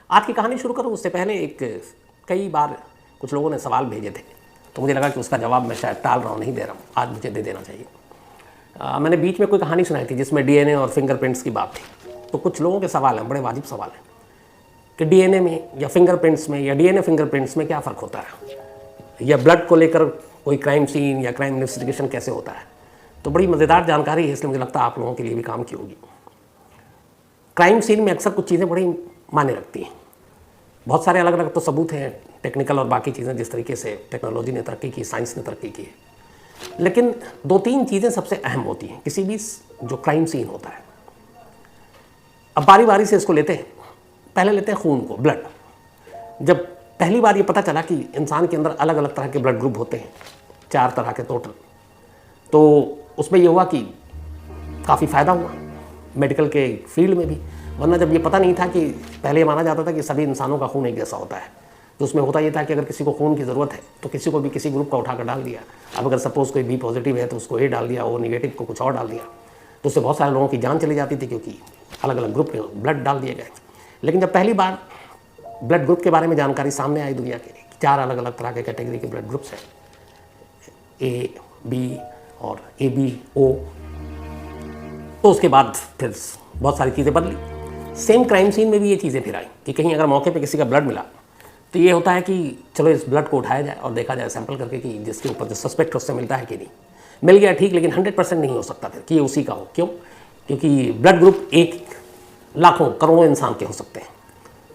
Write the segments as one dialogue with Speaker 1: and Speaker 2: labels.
Speaker 1: आज की कहानी शुरू करूँ उससे पहले कई बार कुछ लोगों ने सवाल भेजे थे, तो मुझे लगा कि उसका जवाब मैं शायद टाल रहा हूँ, नहीं दे रहा हूँ, आज मुझे दे देना चाहिए। मैंने बीच में कोई कहानी सुनाई थी जिसमें डीएनए और फिंगरप्रिंट्स की बात थी। तो कुछ लोगों के सवाल हैं, बड़े वाजिब सवाल हैं कि डीएनए में या फिंगरप्रिंट्स में या डीएनए फिंगरप्रिंट्स में क्या फ़र्क होता है, या ब्लड को लेकर कोई क्राइम सीन या क्राइम इन्वेस्टिगेशन कैसे होता है। तो बड़ी मज़ेदार जानकारी है, इसलिए मुझे लगता है आप लोगों के लिए भी काम की होगी। क्राइम सीन में अक्सर कुछ चीज़ें बड़ी मायने रखती हैं। बहुत सारे अलग अलग तो सबूत हैं, टेक्निकल और बाकी चीज़ें, जिस तरीके से टेक्नोलॉजी ने तरक्की की, साइंस ने तरक्की की है। लेकिन 2-3 चीज़ें सबसे अहम होती हैं किसी भी जो क्राइम सीन होता है। अब बारी बारी से इसको लेते हैं। पहले लेते हैं खून को, ब्लड। जब पहली बार ये पता चला कि इंसान के अंदर अलग अलग तरह के ब्लड ग्रुप होते हैं, 4 तरह के टोटल, तो उसमें ये हुआ कि काफ़ी फ़ायदा हुआ मेडिकल के फील्ड में भी। वरना जब ये पता नहीं था कि पहले ये माना जाता था कि सभी इंसानों का खून एक जैसा होता है, तो उसमें होता ये था कि अगर किसी को खून की ज़रूरत है तो किसी को भी किसी ग्रुप का उठाकर डाल दिया। अब अगर सपोज़ कोई बी पॉजिटिव है तो उसको ए डाल दिया, ओ नेगेटिव को कुछ और डाल दिया, तो उससे बहुत सारे लोगों की जान चली जाती थी, क्योंकि अलग अलग ग्रुप में ब्लड डाल दिए गए। लेकिन जब पहली बार ब्लड ग्रुप के बारे में जानकारी सामने आई दुनिया के, 4 अलग अलग तरह के कैटेगरी के ब्लड ग्रुप्स हैं, ए, बी और ए बी ओ, तो उसके बाद फिर बहुत सारी चीज़ें बदली। सेम क्राइम सीन में भी ये चीज़ें फिर आई कि कहीं अगर मौके पे किसी का ब्लड मिला तो ये होता है कि चलो इस ब्लड को उठाया जाए और देखा जाए सैंपल करके कि जिसके ऊपर जो सस्पेक्ट है उससे मिलता है कि नहीं। मिल गया ठीक, लेकिन 100% नहीं हो सकता फिर कि ये उसी का हो। क्यों? क्योंकि ब्लड ग्रुप 1 लाखों करोड़ों इंसान के हो सकते हैं।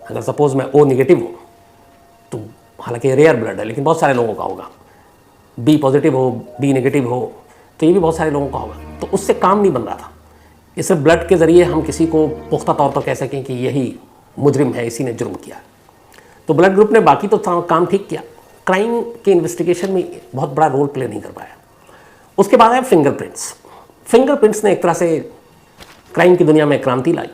Speaker 1: अगर सपोज़ मैं ओ नेगेटिव हूँ तो हालांकि रेयर ब्लड है, लेकिन बहुत सारे लोगों का होगा। बी पॉजिटिव हो, बी नेगेटिव हो, तो ये भी बहुत सारे लोगों का होगा। तो उससे काम नहीं बन रहा था। इस ब्लड के ज़रिए हम किसी को पुख्ता तौर पर कह सकें कि यही मुजरिम है, इसी ने जुर्म किया। तो ब्लड ग्रुप ने बाकी तो काम ठीक किया, क्राइम के इन्वेस्टिगेशन में बहुत बड़ा रोल प्ले नहीं कर पाया। उसके बाद है फिंगरप्रिंट्स। फिंगरप्रिंट्स ने एक तरह से क्राइम की दुनिया में क्रांति लाई।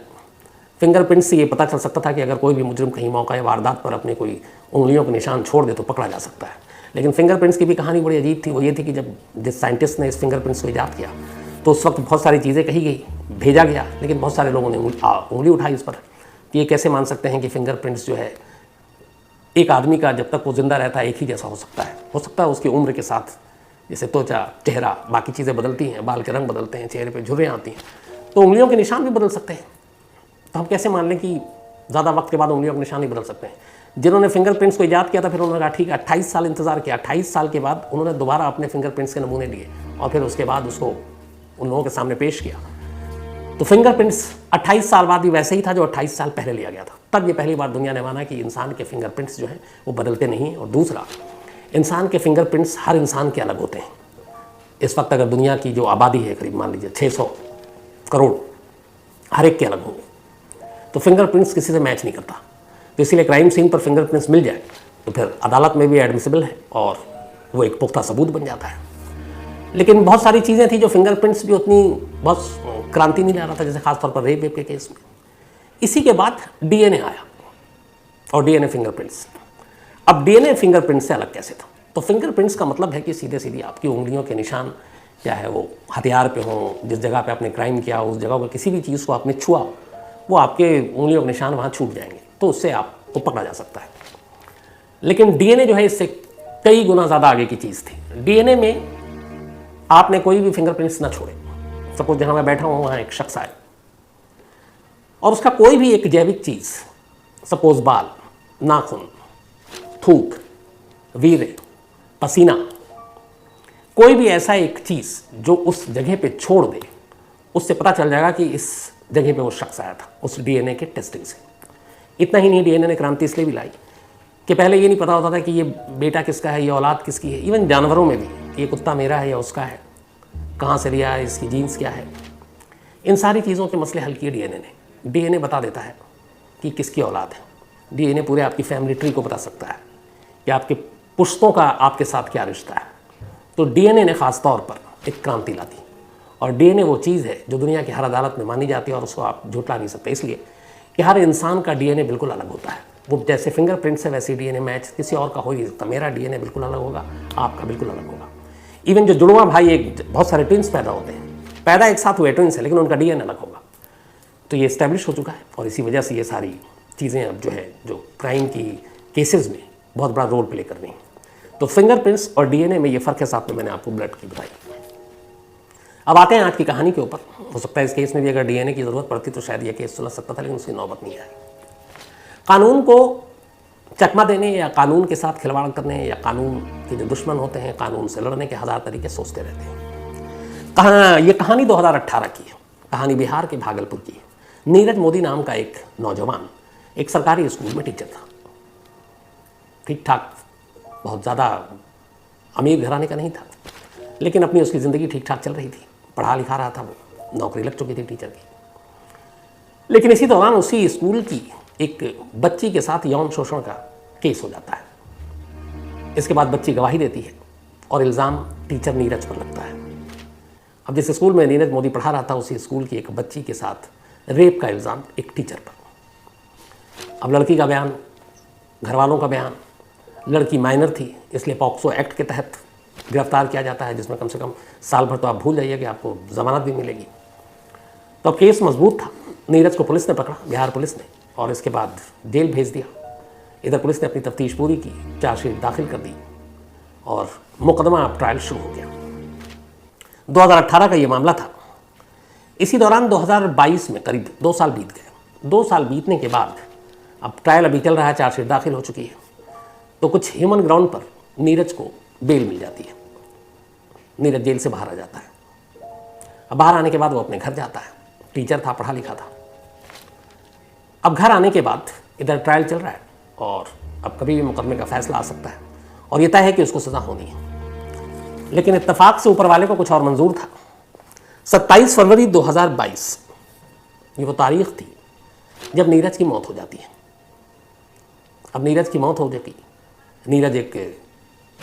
Speaker 1: फिंगरप्रिंट्स से ये पता चल सकता था कि अगर कोई भी मुजरिम कहीं मौका या वारदात पर अपने कोई उंगलियों के निशान छोड़ दे तो पकड़ा जा सकता है। लेकिन फिंगरप्रिंट्स की भी कहानी बड़ी अजीब थी। वो ये थी कि जब जिस साइंटिस्ट ने इस फिंगरप्रिंट्स को ईजाद किया तो उस वक्त बहुत सारी चीज़ें कही गई, भेजा गया, लेकिन बहुत सारे लोगों ने उंगली उठाई इस पर कि ये कैसे मान सकते हैं कि फिंगरप्रिंट्स जो है एक आदमी का जब तक वो जिंदा रहता है एक ही जैसा हो सकता है उसकी उम्र के साथ, जैसे त्वचा, चेहरा, बाकी चीज़ें बदलती हैं, बाल के रंग बदलते हैं, चेहरे पे झुर्रियाँ आती हैं, तो उंगलियों के निशान भी बदल सकते हैं। तो हम कैसे मान लें कि ज़्यादा वक्त के बाद उंगलियों के निशान नहीं बदल सकते हैं? जिन्होंने फिंगरप्रिंट्स को ईजाद किया था फिर उन्होंने कहा ठीक है, 28 साल इंतजार किया। 28 साल के बाद उन्होंने दोबारा अपने फिंगरप्रिंट्स के नमूने लिए और फिर उसके बाद उसको उन लोगों के सामने पेश किया। तो फिंगरप्रिंट्स 28 साल बाद भी वैसे ही था जो 28 साल पहले लिया गया था। तब ये पहली बार दुनिया ने माना कि इंसान के फिंगरप्रिंट्स जो हैं वो बदलते नहीं हैं। और दूसरा, इंसान के फिंगरप्रिंट्स हर इंसान के अलग होते हैं। इस वक्त अगर दुनिया की जो आबादी है करीब मान लीजिए 600 करोड़, हर एक के अलग होंगे, तो फिंगरप्रिंट्स किसी से मैच नहीं करता। तो इसीलिए क्राइम सीन पर फिंगरप्रिंट्स मिल जाए तो फिर अदालत में भी एडमिसिबल है और वो एक पुख्ता सबूत बन जाता है। लेकिन बहुत सारी चीज़ें थी जो फिंगरप्रिंट्स भी उतनी बहुत क्रांति नहीं ला रहा था, जैसे खासतौर पर रेप के केस में। इसी के बाद डीएनए आया और डीएनए फिंगरप्रिंट्स। अब डीएनए फिंगरप्रिंट्स से अलग कैसे था? तो फिंगरप्रिंट्स का मतलब है कि सीधे सीधे आपकी उंगलियों के निशान, चाहे वो हथियार पे हो, जिस जगह पे आपने क्राइम किया उस जगह पर किसी भी चीज़ को आपने छुआ, वो आपके उंगलियों के निशान वहाँ छूट जाएंगे, तो उससे आपको पकड़ा जा सकता है। लेकिन डीएनए जो है इससे कई गुना ज़्यादा आगे की चीज़ थी। डीएनए में आपने कोई भी फिंगरप्रिंट्स ना छोड़े। सपोज जहाँ मैं बैठा हूँ वहाँ एक शख्स आए और उसका कोई भी एक जैविक चीज़, सपोज बाल, नाखून, थूक, वीर्य, पसीना, कोई भी ऐसा एक चीज़ जो उस जगह पे छोड़ दे, उससे पता चल जाएगा कि इस जगह पे वो शख्स आया था, उस डीएनए के टेस्टिंग से। इतना ही नहीं, डीएनए ने क्रांति इसलिए भी लाई कि पहले ये नहीं पता होता था कि ये बेटा किसका है, ये औलाद किसकी है। इवन जानवरों में भी ये कुत्ता मेरा है या उसका है, कहाँ से लिया है, इसकी जीन्स क्या है, इन सारी चीज़ों के मसले हल किए डीएनए ने। डीएनए बता देता है कि किसकी औलाद है। डीएनए पूरे आपकी फैमिली ट्री को बता सकता है कि आपके पुश्तों का आपके साथ क्या रिश्ता है। तो डीएनए ने ख़ास तौर पर एक क्रांति ला दी। और डीएनए वो चीज़ है जो दुनिया की हर अदालत में मानी जाती है और उसको आप झुठला नहीं सकते, इसलिए कि हर इंसान का डीएनए बिल्कुल अलग होता है। वो जैसे फिंगरप्रिंट से वैसे डीएनए मैच किसी और का हो ही नहीं सकता। मेरा डीएनए बिल्कुल अलग होगा, आपका बिल्कुल अलग होगा। इवन जो जुड़वा भाई, एक बहुत सारे ट्विंस पैदा होते हैं, पैदा एक साथ हुए ट्विंस है, लेकिन उनका डीएनए अलग होगा। तो ये इस्टेब्लिश हो चुका है और इसी वजह से ये सारी चीज़ें अब जो है जो क्राइम की केसेस में बहुत बड़ा रोल प्ले कर रही हैं। तो फिंगरप्रिंट्स और डीएनए में ये फ़र्क है, साथ में मैंने आपको ब्लड की बताई। अब आते हैं आज की कहानी के ऊपर। हो सकता है इस केस में भी अगर डीएनए की ज़रूरत पड़ती तो शायद ये केस सुलझ सकता था, लेकिन उसकी नौबत नहीं आई। कानून को चकमा देने या कानून के साथ खिलवाड़ करने या कानून के जो दुश्मन होते हैं कानून से लड़ने के हज़ार तरीके सोचते रहते हैं। ये कहानी 2018 की है। कहानी बिहार के भागलपुर की है। नीरज मोदी नाम का एक नौजवान एक सरकारी स्कूल में टीचर था। ठीक ठाक, बहुत ज़्यादा अमीर घराने का नहीं था, लेकिन अपनी उसकी ज़िंदगी ठीक ठाक चल रही थी। पढ़ा लिखा रहा था, वो नौकरी लग चुकी थी टीचर की। लेकिन इसी दौरान उसी स्कूल की एक बच्ची के साथ यौन शोषण का केस हो जाता है। इसके बाद बच्ची गवाही देती है और इल्ज़ाम टीचर नीरज पर लगता है। अब जिस स्कूल में नीरज मोदी पढ़ा रहा था, उसी स्कूल की एक बच्ची के साथ रेप का इल्ज़ाम एक टीचर पर। अब लड़की का बयान, घर वालों का बयान, लड़की माइनर थी इसलिए पॉक्सो एक्ट के तहत गिरफ्तार किया जाता है, जिसमें कम से कम साल भर तो आप भूल जाइए कि आपको ज़मानत भी मिलेगी। तो अब केस मजबूत था। नीरज को पुलिस ने पकड़ा, बिहार पुलिस ने, और इसके बाद जेल भेज दिया। इधर पुलिस ने अपनी तफ्तीश पूरी की, चार्जशीट दाखिल कर दी और मुकदमा अब ट्रायल शुरू हो गया। 2018 का ये मामला था। इसी दौरान 2022 में करीब 2 साल बीत गए। 2 साल बीतने के बाद अब ट्रायल अभी चल रहा है, चार्जशीट दाखिल हो चुकी है। तो कुछ ह्यूमन ग्राउंड पर नीरज को बेल मिल जाती है। नीरज जेल से बाहर आ जाता है। अब बाहर आने के बाद वो अपने घर जाता है। टीचर था, पढ़ा लिखा था। अब घर आने के बाद इधर ट्रायल चल रहा है और अब कभी भी मुकदमे का फैसला आ सकता है और ये तय है कि उसको सज़ा होनी है। लेकिन इत्तेफाक से ऊपर वाले को कुछ और मंजूर था। 27 फरवरी 2022 ये वो तारीख थी जब नीरज की मौत हो जाती है। अब नीरज की मौत हो चुकी। नीरज एक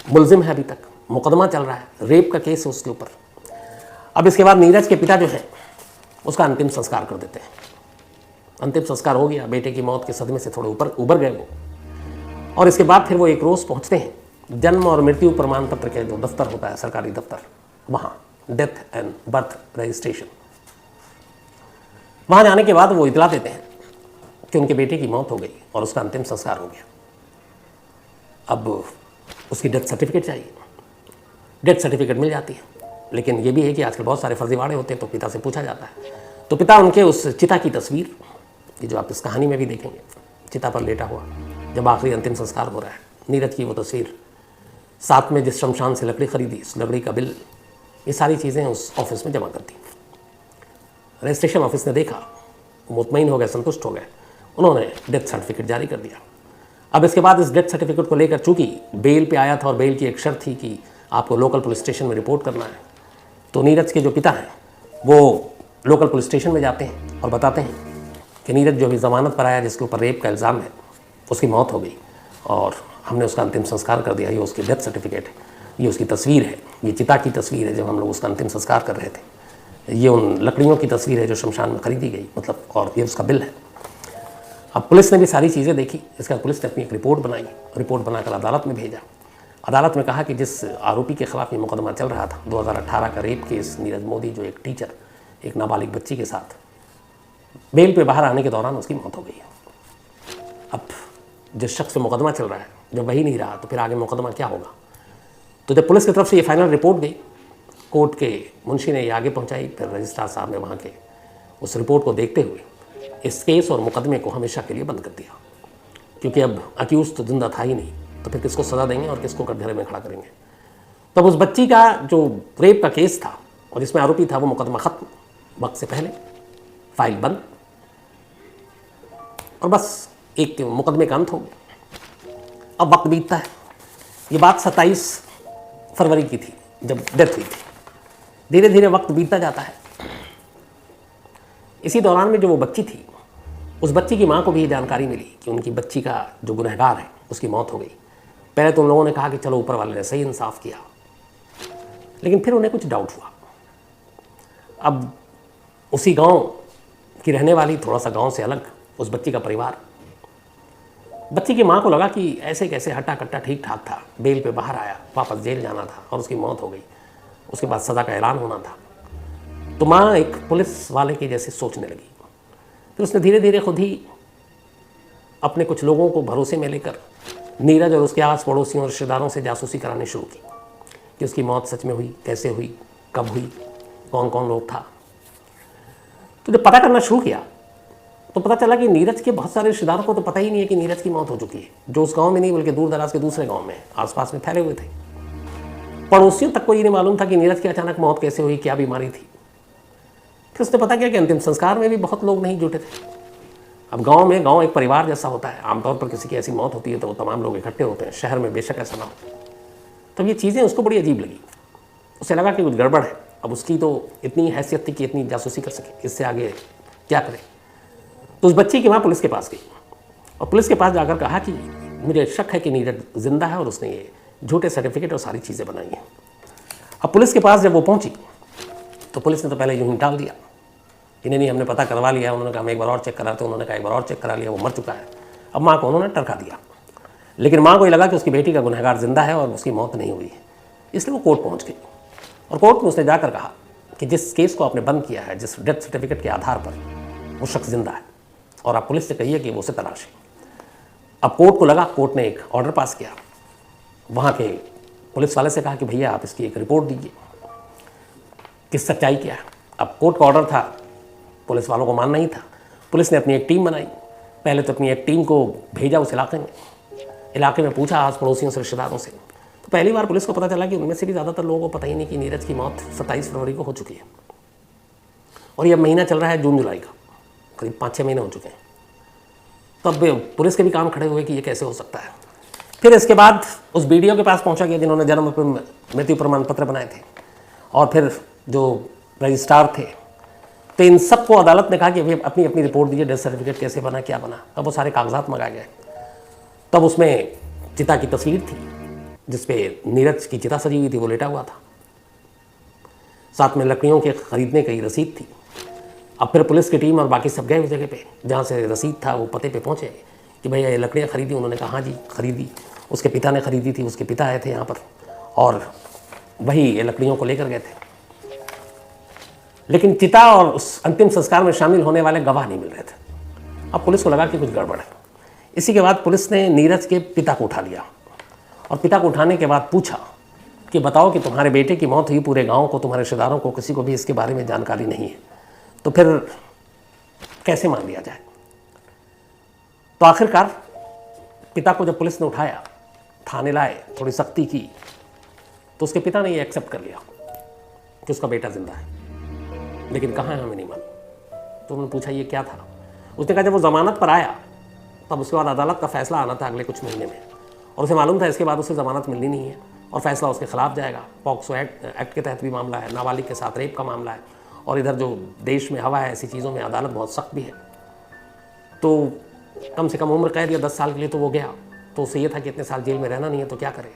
Speaker 1: मुलजिम है, अभी तक मुकदमा चल रहा है, रेप का केस है उसके ऊपर। अब इसके बाद नीरज के पिता जो है उसका अंतिम संस्कार कर देते हैं। अंतिम संस्कार हो गया। बेटे की मौत के सदमे से थोड़े ऊपर उबर गए वो, और इसके बाद फिर वो एक रोज़ पहुंचते हैं जन्म और मृत्यु प्रमाण पत्र के जो दफ्तर होता है, सरकारी दफ्तर, वहाँ डेथ एंड बर्थ रजिस्ट्रेशन। वहाँ जाने के बाद वो इतला देते हैं कि उनके बेटे की मौत हो गई और उसका अंतिम संस्कार हो गया। अब उसकी डेथ सर्टिफिकेट चाहिए। डेथ सर्टिफिकेट मिल जाती है, लेकिन ये भी है कि आजकल बहुत सारे फर्जीवाड़े होते हैं, तो पिता से पूछा जाता है। तो पिता उनके उस चिता की तस्वीर, ये जो आप इस कहानी में भी देखेंगे, चिता पर लेटा हुआ जब आखिरी अंतिम संस्कार हो रहा है, नीरज की वो तस्वीर, साथ में जिस शमशान से लकड़ी खरीदी उस लकड़ी का बिल, ये सारी चीज़ें उस ऑफिस में जमा कर दी। रजिस्ट्रेशन ऑफिस ने देखा, मुतमईन हो गए, संतुष्ट हो गए, उन्होंने डेथ सर्टिफिकेट जारी कर दिया। अब इसके बाद इस डेथ सर्टिफिकेट को लेकर, चूँकि बेल पे आया था और बेल की एक शर्त थी कि आपको लोकल पुलिस स्टेशन में रिपोर्ट करना है, तो नीरज के जो पिता हैं वो लोकल पुलिस स्टेशन में जाते हैं और बताते हैं कि नीरज जो अभी ज़मानत पर आया, जिसके ऊपर रेप का इल्ज़ाम है, उसकी मौत हो गई और हमने उसका अंतिम संस्कार कर दिया। ये उसकी डेथ सर्टिफिकेट है, ये उसकी तस्वीर है, ये चिता की तस्वीर है जब हम लोग उसका अंतिम संस्कार कर रहे थे, ये उन लकड़ियों की तस्वीर है जो शमशान में खरीदी गई, मतलब, और ये उसका बिल है। अब पुलिस ने भी सारी चीज़ें देखी। इसके बाद पुलिस ने अपनी एक रिपोर्ट बनाई, रिपोर्ट बनाकर अदालत में भेजा। अदालत में कहा कि जिस आरोपी के खिलाफ ये मुकदमा चल रहा था, 2018 का रेप केस, नीरज मोदी जो एक टीचर एक नाबालिग बच्ची के साथ बेल पे बाहर आने के दौरान उसकी मौत हो गई। अब जिस शख्स पे मुकदमा चल रहा है जब वही नहीं रहा, तो फिर आगे मुकदमा क्या होगा। तो जब पुलिस की तरफ से ये फाइनल रिपोर्ट गई, कोर्ट के मुंशी ने ये आगे पहुंचाई, फिर रजिस्ट्रार साहब ने वहाँ के उस रिपोर्ट को देखते हुए इस केस और मुकदमे को हमेशा के लिए बंद कर दिया, क्योंकि अब अक्यूज तो जिंदा था ही नहीं, तो फिर किसको सज़ा देंगे और किसको कटघरे में खड़ा करेंगे। तब उस बच्ची का जो रेप का केस था और जिसमें आरोपी था, वो मुकदमा ख़त्म, वक्त से पहले फाइल बंद, और बस एक मुकदमे का अंत हो गया। अब वक्त बीतता है। ये बात 27 फरवरी की थी जब डेथ हुई थी। धीरे धीरे वक्त बीतता जाता है। इसी दौरान में जो वो बच्ची थी, उस बच्ची की माँ को भी ये जानकारी मिली कि उनकी बच्ची का जो गुनहगार है उसकी मौत हो गई। पहले तो उन लोगों ने कहा कि चलो ऊपर वाले ने सही इंसाफ किया, लेकिन फिर उन्हें कुछ डाउट हुआ। अब उसी गांव की रहने वाली, थोड़ा सा गांव से अलग, उस बच्ची का परिवार, बच्ची की माँ को लगा कि ऐसे कैसे हट्टा कट्टा ठीक ठाक था, बेल पे बाहर आया, वापस जेल जाना था और उसकी मौत हो गई, उसके बाद सज़ा का ऐलान होना था। तो माँ एक पुलिस वाले की जैसे सोचने लगी। फिर उसने धीरे धीरे खुद ही अपने कुछ लोगों को भरोसे में लेकर नीरज और उसके आस पड़ोसियों और रिश्तेदारों से जासूसी करानी शुरू की कि उसकी मौत सच में हुई, कैसे हुई, कब हुई, कौन कौन लोग था। तो जब पता करना शुरू किया तो पता चला कि नीरज के बहुत सारे रिश्तेदारों को तो पता ही नहीं है कि नीरज की मौत हो चुकी है, जो उस गांव में नहीं बल्कि दूर दराज के दूसरे गांव में आसपास में फैले हुए थे। पड़ोसियों तक को ये नहीं मालूम था कि नीरज की अचानक मौत कैसे हुई, क्या बीमारी थी। फिर उसने पता किया कि अंतिम संस्कार में भी बहुत लोग नहीं जुटे थे। अब गांव एक परिवार जैसा होता है, आमतौर पर किसी की ऐसी मौत होती है तो वो तमाम लोग इकट्ठे होते हैं। शहर में बेशक ऐसा ना हो। तब ये चीज़ें उसको बड़ी अजीब लगी। उसे लगा कि कुछ गड़बड़ है। अब उसकी तो इतनी हैसियत थी कि इतनी जासूसी कर सके, इससे आगे क्या करे। तो उस बच्ची की माँ पुलिस के पास गई और पुलिस के पास जाकर कहा कि मुझे शक है कि नीरज जिंदा है और उसने ये झूठे सर्टिफिकेट और सारी चीज़ें बनाई हैं। अब पुलिस के पास जब वो पहुंची तो पुलिस ने तो पहले यूं ही टाल दिया कि नहीं हमने पता करवा लिया है। उन्होंने कहा हम एक बार और चेक करा, तो उन्होंने कहा एक बार और चेक करा लिया, वो मर चुका है। अब माँ को उन्होंने टरका दिया, लेकिन माँ को ये लगा कि उसकी बेटी का गुनहगार जिंदा है और उसकी मौत नहीं हुई है, इसलिए वो कोर्ट पहुँच गई। और कोर्ट में उसने जाकर कहा कि जिस केस को आपने बंद किया है, जिस डेथ सर्टिफिकेट के आधार पर, वो शख्स जिंदा है और आप पुलिस से कहिए कि वो उसे तलाशे। अब कोर्ट को लगा, कोर्ट ने एक ऑर्डर पास किया। वहाँ के पुलिस वाले से कहा कि भैया आप इसकी एक रिपोर्ट दीजिए कि सच्चाई क्या है। अब कोर्ट का ऑर्डर था, पुलिस वालों को मानना ही था। पुलिस ने अपनी एक टीम बनाई। पहले तो अपनी एक टीम को भेजा उस इलाके में पूछा आस पड़ोसियों से, रिश्तेदारों से। तो पहली बार पुलिस को पता चला कि उनमें से भी ज़्यादातर लोगों को पता ही नहीं कि नीरज की मौत 27 फरवरी को हो चुकी है। और ये महीना चल रहा है जून जुलाई का, करीब 5-6 महीने हो चुके हैं। तब पुलिस के भी काम खड़े हुए कि ये कैसे हो सकता है। फिर इसके बाद उस बीडीओ के पास पहुंचा गया जिन्होंने जन्म मृत्यु प्रमाण पत्र बनाए थे, और फिर जो रजिस्ट्रार थे। तो इन सबको अदालत ने कहा कि अभी अपनी अपनी रिपोर्ट दीजिए, डेथ सर्टिफिकेट कैसे बना, क्या बना। तब वो सारे कागजात मंगाए गए। तब उसमें चिता की तस्वीर थी जिसपे नीरज की चिता सजी हुई थी, वो लेटा हुआ था। साथ में लकड़ियों के खरीदने की रसीद थी। अब फिर पुलिस की टीम और बाकी सब गए उस जगह पे जहाँ से रसीद था, वो पते पे पहुँचे कि भैया ये लकड़ियाँ खरीदी। उन्होंने कहा हाँ जी खरीदी, उसके पिता ने खरीदी थी, उसके पिता आए थे यहाँ पर और वही ये लकड़ियों को लेकर गए थे। लेकिन चिता और उस अंतिम संस्कार में शामिल होने वाले गवाह नहीं मिल रहे थे। अब पुलिस को लगा कि कुछ गड़बड़ है। इसी के बाद पुलिस ने नीरज के पिता को उठा लिया और पिता को उठाने के बाद पूछा कि बताओ कि तुम्हारे बेटे की मौत हुई, पूरे गांव को, तुम्हारे रिश्तेदारों को, किसी को भी इसके बारे में जानकारी नहीं है, तो फिर कैसे मान लिया जाए। तो आखिरकार पिता को जब पुलिस ने उठाया, थाने लाए, थोड़ी सख्ती की, तो उसके पिता ने ये एक्सेप्ट कर लिया कि उसका बेटा जिंदा है, लेकिन कहाँ है हमें नहीं मालूम। तो उन्होंने पूछा ये क्या था। उसने कहा जब वो जमानत पर आया तब उसके बाद अदालत का फैसला आना था अगले कुछ महीने में, और उसे मालूम था इसके बाद उसे जमानत मिलनी नहीं है और फैसला उसके खिलाफ जाएगा। पॉक्सो एक्ट के तहत भी मामला है, नाबालिग के साथ रेप का मामला है, और इधर जो देश में हवा है ऐसी चीज़ों में अदालत बहुत सख्त भी है। तो कम से कम उम्र कैद या 10 साल के लिए तो वो गया। तो उसे ये था कि इतने साल जेल में रहना नहीं है तो क्या करे।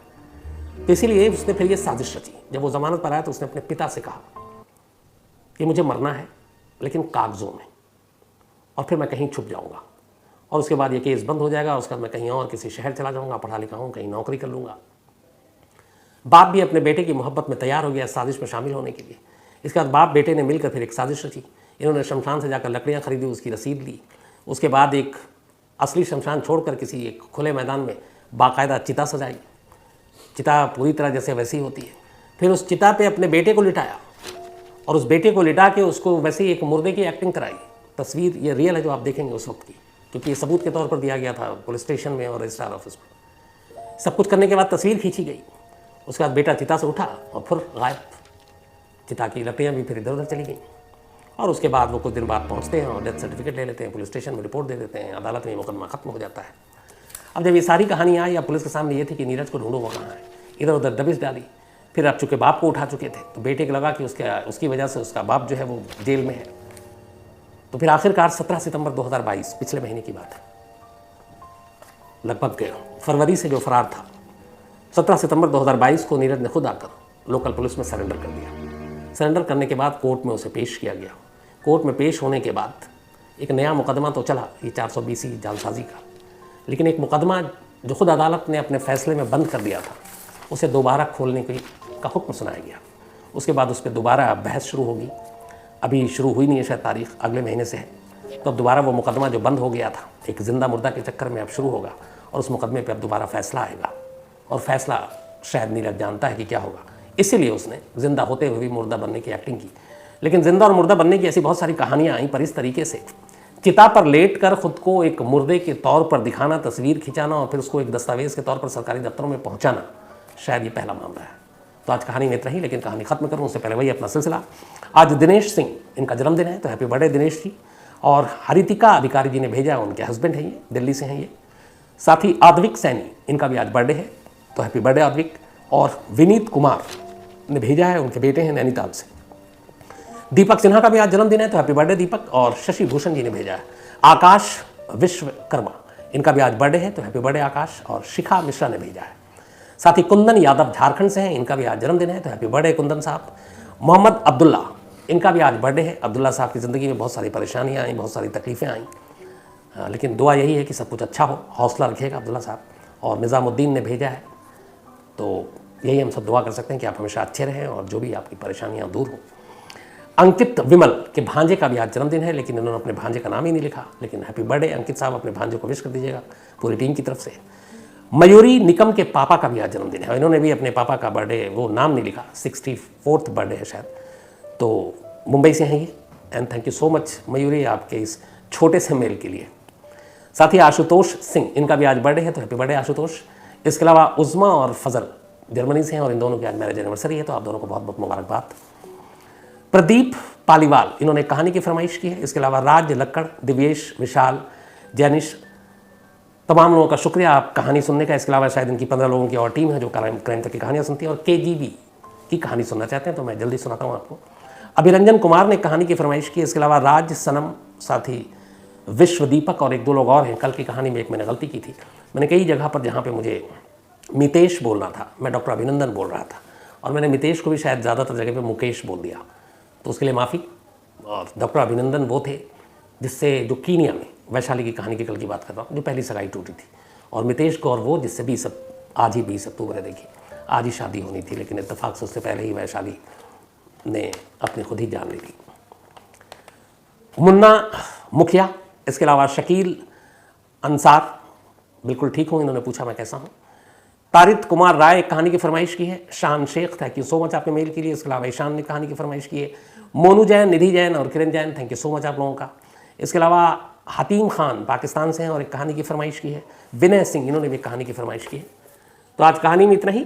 Speaker 1: तो इसीलिए उसने फिर ये साजिश रची। जब वो जमानत पर आया तो उसने अपने पिता से कहा कि मुझे मरना है लेकिन कागज़ों में, और फिर मैं कहीं छुप जाऊंगा और उसके बाद ये केस बंद हो जाएगा। उसके बाद मैं कहीं और किसी शहर चला जाऊंगा, पढ़ा लिखा हूँ, कहीं नौकरी कर लूँगा। बाप भी अपने बेटे की मोहब्बत में तैयार हो गया साजिश में शामिल होने के लिए। इसके बाद बाप बेटे ने मिलकर फिर एक साजिश रची। इन्होंने शमशान से जाकर लकड़ियाँ खरीदी, उसकी रसीद ली। उसके बाद एक असली शमशान छोड़कर किसी एक खुले मैदान में बाकायदा चिता सजाई। चिता पूरी तरह जैसे वैसी होती है। फिर उस चिता पे अपने बेटे को लिटाया और उस बेटे को लिटा के उसको वैसे ही एक मुर्दे की एक्टिंग कराई। तस्वीर ये रियल है जो आप देखेंगे उस वक्त की, क्योंकि ये सबूत के तौर पर दिया गया था पुलिस स्टेशन में और रजिस्ट्रार ऑफिस में। सब कुछ करने के बाद तस्वीर खींची गई। उसके बाद बेटा चिता से उठा और फिर गायब। चिता की लकड़ियाँ भी फिर इधर उधर चली गई। और उसके बाद वो कुछ दिन बाद पहुँचते हैं और डेथ सर्टिफिकेट ले लेते हैं, पुलिस स्टेशन में रिपोर्ट दे देते हैं, अदालत में मुकदमा खत्म हो जाता है। अब जब ये सारी कहानी आई, अब पुलिस के सामने ये थी कि नीरज को ढूंढो वो कहाँ है। इधर उधर दबिश डाली। फिर अब चूँकि बाप को उठा चुके थे तो बेटे को लगा कि उसकी वजह से उसका बाप जो है वो जेल में है। तो फिर आखिरकार 17 सितंबर 2022, पिछले महीने की बात है, लगभग फरवरी से जो फरार था, 17 सितंबर 2022 को नीरज ने खुद आकर लोकल पुलिस में सरेंडर कर दिया। सरेंडर करने के बाद कोर्ट में उसे पेश किया गया। कोर्ट में पेश होने के बाद एक नया मुकदमा तो चला, ये 420 जालसाजी का, लेकिन एक मुकदमा जो खुद अदालत ने अपने फैसले में बंद कर दिया था, उसे दोबारा खोलने का हुक्म सुनाया गया। उसके बाद उस पर दोबारा बहस शुरू होगी। अभी शुरू हुई नहीं है शायद, तारीख अगले महीने से है। तो अब दोबारा वो मुकदमा जो बंद हो गया था एक जिंदा मुर्दा के चक्कर में अब शुरू होगा और उस मुकदमे पर अब दोबारा फैसला आएगा और फैसला शायद नीरज जानता है कि क्या होगा, इसीलिए उसने जिंदा होते हुए भी मुर्दा बनने की एक्टिंग की। लेकिन जिंदा और मुर्दा बनने की ऐसी बहुत सारी कहानियाँ आई, पर इस तरीके से चिता पर लेट कर खुद को एक मुर्दे के तौर पर दिखाना, तस्वीर खिंचाना और फिर उसको एक दस्तावेज के तौर पर सरकारी दफ्तरों में पहुंचाना, शायद ये पहला मामला है। तो आज कहानी में इतना ही, लेकिन कहानी खत्म करूं उससे पहले वही अपना सिलसिला। आज दिनेश सिंह इनका जन्मदिन है, तो हैप्पी बर्थडे दिनेश जी। और हरितिका अधिकारी जी ने भेजा है, उनके हस्बैंड हैं ये, दिल्ली से हैं ये। साथ ही आद्विक सैनी, इनका भी आज बर्थडे है, तो हैप्पी बर्थडे आद्विक। और विनीत कुमार ने भेजा है, उनके बेटे हैं नैनीताल से। दीपक सिन्हा का भी आज जन्मदिन है, तो हैप्पी बर्थडे दीपक। और शशि भूषण जी ने भेजा है आकाश विश्वकर्मा, इनका भी आज बर्थडे है, तो हैप्पी बर्थडे आकाश। और शिखा मिश्रा ने भेजा है। साथ ही कुंदन यादव झारखंड से हैं, इनका भी आज जन्मदिन है, तो हैप्पी बर्थडे कुंदन साहब। मोहम्मद अब्दुल्ला, इनका भी आज बर्थडे है। अब्दुल्ला साहब की ज़िंदगी में बहुत सारी परेशानियाँ आई, बहुत सारी तकलीफ़ें आई, लेकिन दुआ यही है कि सब कुछ अच्छा हो, हौसला रखिएगा अब्दुल्ला साहब। और निज़ामुद्दीन ने भेजा है, तो यही हम सब दुआ कर सकते हैं कि आप हमेशा अच्छे रहें और जो भी आपकी परेशानियाँ दूर हों। अंकित विमल के भांजे का भी आज जन्मदिन है, लेकिन इन्होंने अपने भांजे का नाम ही नहीं लिखा, लेकिन हैप्पी बर्थडे अंकित साहब, अपने भांजे को विश कर दीजिएगा पूरी टीम की तरफ से। मयूरी निकम के पापा का भी आज जन्मदिन है, इन्होंने भी अपने पापा का बर्थडे वो नाम नहीं लिखा, 64th बर्थडे है शायद, तो मुंबई से हैं ये। And thank you so much Mayuri आपके इस छोटे से मेल के लिए। साथ ही आशुतोष सिंह, इनका भी आज बर्थडे है, तो हैप्पी बर्थडे आशुतोष। इसके अलावा उज़मा और फजल जर्मनी से हैं और इन दोनों की आज मैरिज एनिवर्सरी है, तो आप दोनों को बहुत बहुत मुबारकबाद। प्रदीप पालीवाल, इन्होंने कहानी की फरमाइश की है। इसके अलावा राज लक्कड़, दिव्येश, विशाल, जैनिश, तमाम लोगों का शुक्रिया आप कहानी सुनने का। इसके अलावा शायद इनकी 15 लोगों की और टीम है जो क्राइम तक की कहानियाँ सुनती है और KGB की कहानी सुनना चाहते हैं, तो मैं जल्दी सुनाता हूँ आपको। अभिरंजन कुमार ने कहानी की फरमाइश की। इसके अलावा राज, सनम, साथ ही विश्व दीपक और एक दो लोग और हैं। कल की कहानी में एक मैंने गलती की थी, मैंने कई जगह पर जहाँ पे मुझे मितेश बोलना था, मैं डॉक्टर अभिनंदन बोल रहा था और मैंने मितेश को भी शायद ज़्यादातर जगह पे मुकेश बोल दिया, तो उसके लिए माफ़ी। और डॉक्टर अभिनंदन वो थे जिससे जो कीनिया में वैशाली की कहानी की कल की बात कर रहा हूँ, जो पहली सगाई टूटी थी, और मितेश गौर वो जिससे आज ही 20 अक्टूबर है, देखिए आज ही शादी होनी थी, लेकिन इत्तेफाक से उससे पहले ही वैशाली ने अपनी खुद ही जान ली थी। मुन्ना मुखिया, इसके अलावा शकील अंसार, बिल्कुल ठीक हूँ, इन्होंने पूछा मैं कैसा हूँ। तारित कुमार राय कहानी की फरमाइश की है। Shan Shaikh, thank you so much आपके मेल के लिए। इसके अलावा ईशान ने कहानी की फरमाइश की है। मोनू जैन, निधि जैन और Kiran Jain, thank you so much आप लोगों का। इसके अलावा हतीम खान पाकिस्तान से हैं और एक कहानी की फरमाइश की है। विनय सिंह, इन्होंने भी कहानी की फरमाइश की है। तो आज कहानी में इतना ही।